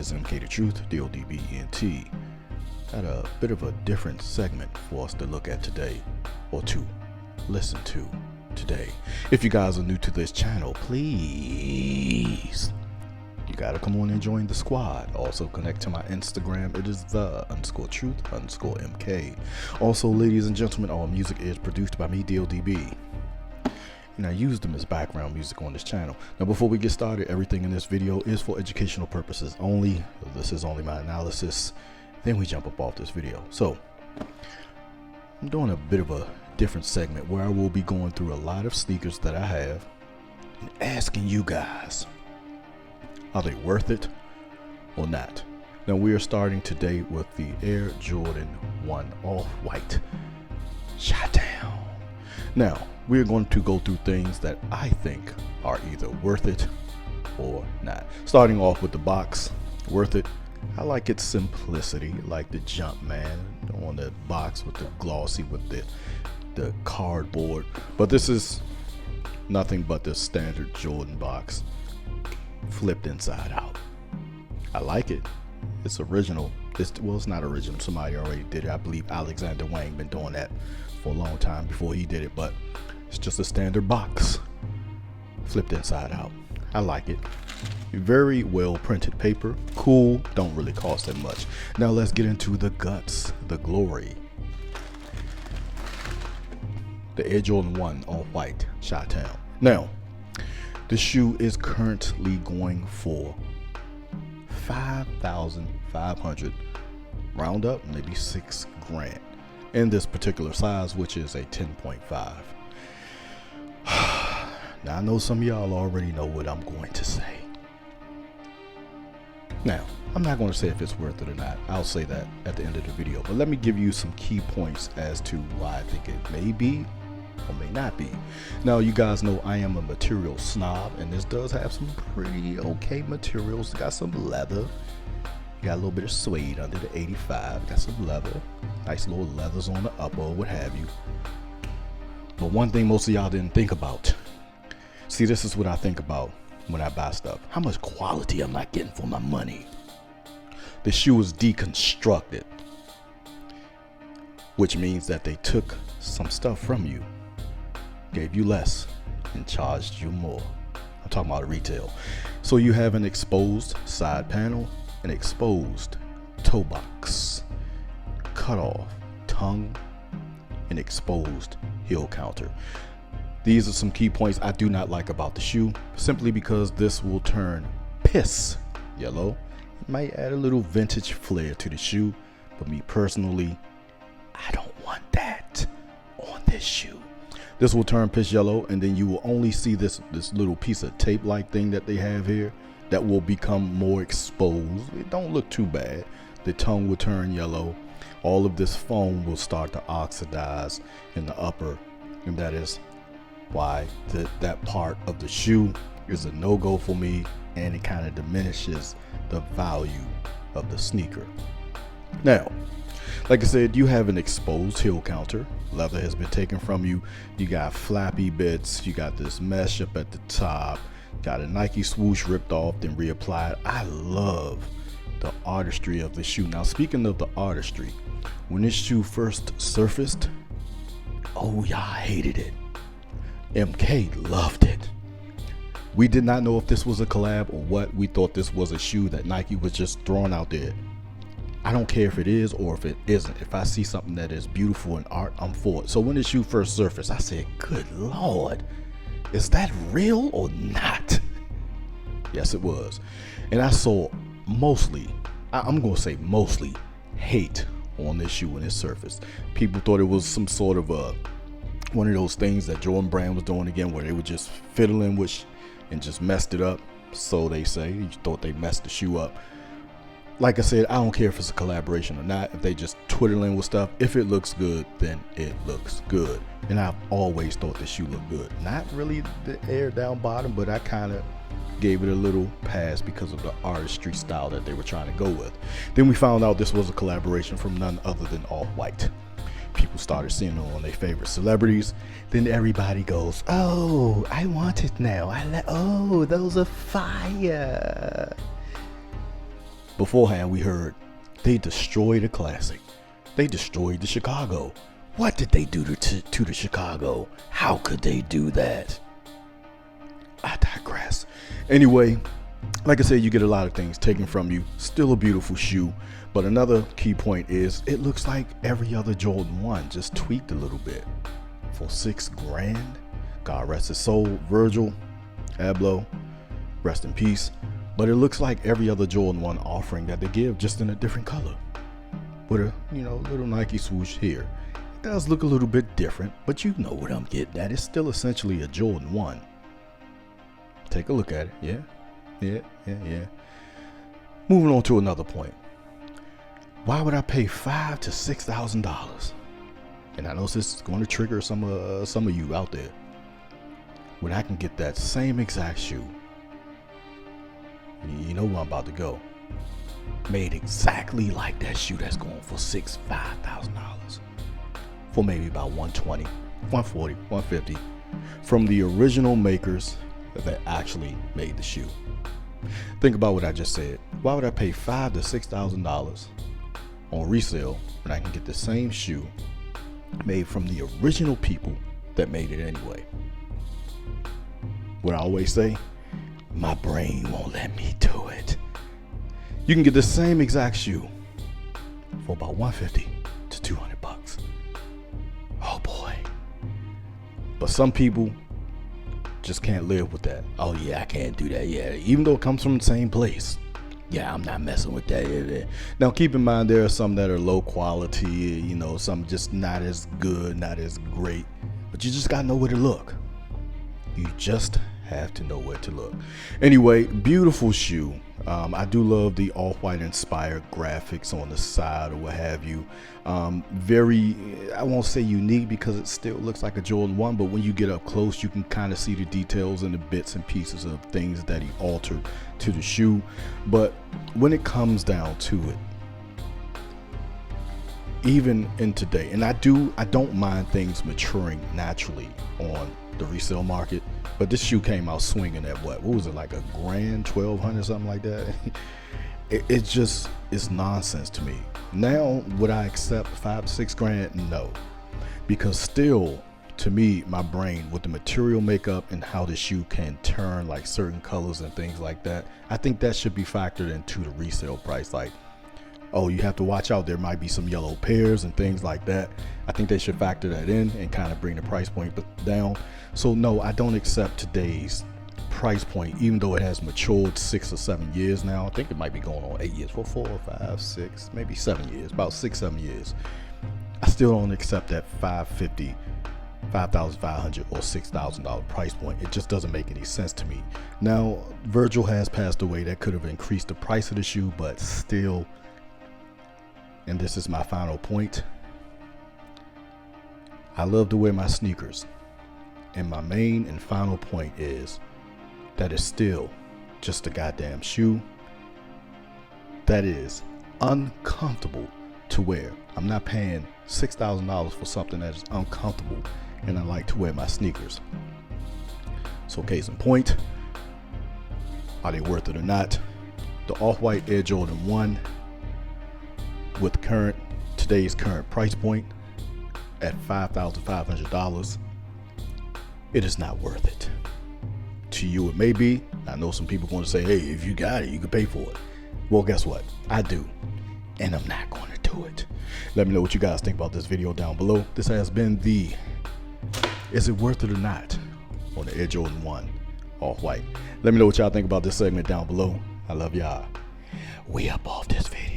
is MK the Truth, DODBENT. Got a bit of a different segment for us to look at today, or to listen to today. If you guys are new to this channel, please, you gotta come on and join the squad. Also connect to my Instagram. It is the_truth_MK. Also, ladies and gentlemen, all music is produced by me, DODB. And I use them as background music on this channel. Now, before we get started, everything in this video is for educational purposes only. This is only my analysis. Then we jump up off this video. So I'm doing a bit of a different segment where I will be going through a lot of sneakers that I have and asking you guys, are they worth it or not? Now, we are starting today with the Air Jordan 1 Off-White Shot Down. Now, we're going to go through things that I think are either worth it or not. Starting off with the box, worth it. I like its simplicity, like the jump man on the box with the glossy, with the cardboard. But this is nothing but the standard Jordan box, flipped inside out. I like it. It's original. Well, it's not original. Somebody already did it. I believe Alexander Wang been doing that for a long time before he did it, but it's just a standard box, flipped inside out. I like it. Very well printed paper. Cool. Don't really cost that much. Now let's get into the guts, the glory. The Air Jordan 1 Off-White Shot Down. Now, the shoe is currently going for $5,500, round up maybe $6,000 in this particular size, which is a 10.5. Now, I know some of y'all already know what I'm going to say. Now, I'm not going to say if it's worth it or not. I'll say that at the end of the video, but let me give you some key points as to why I think it may be or may not be. Now, you guys know I am a material snob, and this does have some pretty okay materials. It got some leather, you got a little bit of suede under the 85, got some leather, nice little leathers on the upper, what have you. But one thing most of y'all didn't think about, see, this is what I think about when I buy stuff. How much quality am I getting for my money? The shoe is deconstructed, which means that they took some stuff from you, gave you less, and charged you more. I'm talking about retail. So you have an exposed side panel, an exposed toe box, cut off tongue, an exposed heel counter. These are some key points I do not like about the shoe, simply because this will turn piss yellow. It might add a little vintage flair to the shoe, but me personally, I don't want that on this shoe. This will turn piss yellow, and then you will only see this little piece of tape like thing that they have here that will become more exposed. It don't look too bad. The tongue will turn yellow. All of this foam will start to oxidize in the upper, and that is why that part of the shoe is a no-go for me, and it kind of diminishes the value of the sneaker. Now, like I said, you have an exposed heel counter. Leather has been taken from you. You got flappy bits. You got this mesh up at the top. Got a Nike swoosh ripped off then reapplied. I love the artistry of the shoe. Now, speaking of the artistry, when this shoe first surfaced, oh, y'all hated it. MK loved it. We did not know if this was a collab or what. We thought this was a shoe that Nike was just throwing out there. I don't care if it is or if it isn't. If I see something that is beautiful in art, I'm for it. So when the shoe first surfaced, I said, good Lord, is that real or not? Yes, it was. And I saw mostly, I'm going to say mostly, hate on this shoe when it surfaced. People thought it was some sort of one of those things that Jordan Brand was doing again, where they were just fiddling with and just messed it up. So they say, you thought they messed the shoe up. Like I said, I don't care if it's a collaboration or not. If they just twiddling with stuff, if it looks good, then it looks good. And I've always thought the shoe looked good. Not really the air down bottom, but I kind of gave it a little pass because of the artistry style that they were trying to go with. Then we found out this was a collaboration from none other than Off-White. People started seeing it on their favorite celebrities. Then everybody goes, oh, I want it now. Oh, those are fire. Beforehand, we heard they destroyed a classic. They destroyed the Chicago. What did they do to the Chicago? How could they do that? I digress. Anyway, like I said, you get a lot of things taken from you. Still a beautiful shoe. But another key point is it looks like every other Jordan 1, just tweaked a little bit. For $6,000. God rest his soul. Virgil Abloh, rest in peace. But it looks like every other Jordan 1 offering that they give, just in a different color. With a, little Nike swoosh here. It does look a little bit different, but you know what I'm getting at. It's still essentially a Jordan 1. Take a look at it. Yeah. Moving on to another point. Why would I pay $5,000 to $6,000? And I know this is going to trigger some of you out there. When I can get that same exact shoe, you know where I'm about to go, made exactly like that shoe that's going for $5,000 for maybe about $120, $140, $150 from the original makers that actually made the shoe. Think about what I just said. Why would I pay $5,000 to $6,000 on resale when I can get the same shoe made from the original people that made it anyway? What I always say, my brain won't let me do it. You can get the same exact shoe for about $150 to $200. Oh boy. But some people just can't live with that. Oh yeah, I can't do that. Yeah, even though it comes from the same place. Yeah, I'm not messing with that. Now keep in mind there are some that are low quality, some just not as good, not as great. But you just gotta know where to look. You just have to know where to look. Anyway, beautiful shoe. I do love the off-white inspired graphics on the side or what have you. Very, I won't say unique because it still looks like a Jordan 1, but when you get up close, you can kind of see the details and the bits and pieces of things that he altered to the shoe. But when it comes down to it, even in today, and I don't mind things maturing naturally on the resale market, but this shoe came out swinging at what was it, like $1,000, $1,200, something like that. It just is nonsense to me. Now would I accept $5,000 to $6,000? No, because still to me, my brain with the material makeup and how the shoe can turn like certain colors and things like that, I think that should be factored into the resale price. Like, oh, you have to watch out, there might be some yellow pairs and things like that. I think they should factor that in and kind of bring the price point down. So no, I don't accept today's price point, even though it has matured 6 or 7 years now. I think it might be going on 8 years, 4, 5, 6, maybe 7 years, about 6, 7 years. I still don't accept that $5,500 or $6,000 price point. It just doesn't make any sense to me. Now, Virgil has passed away. That could have increased the price of the shoe, but still, and this is my final point, I love to wear my sneakers. And my main and final point is that it's still just a goddamn shoe that is uncomfortable to wear. I'm not paying $6,000 for something that is uncomfortable, and I like to wear my sneakers. So case in point, are they worth it or not? The off-white Air Jordan 1 with today's current price point at $5,500, it is not worth it. To you it may be. I know some people are going to say, hey, if you got it, you can pay for it. Well, guess what? I do, and I'm not going to do it. Let me know what you guys think about this video down below. This has been the Is It Worth It or Not on the Air Jordan 1 off-white. Let me know what y'all think about this segment down below. I love y'all. We up off this video.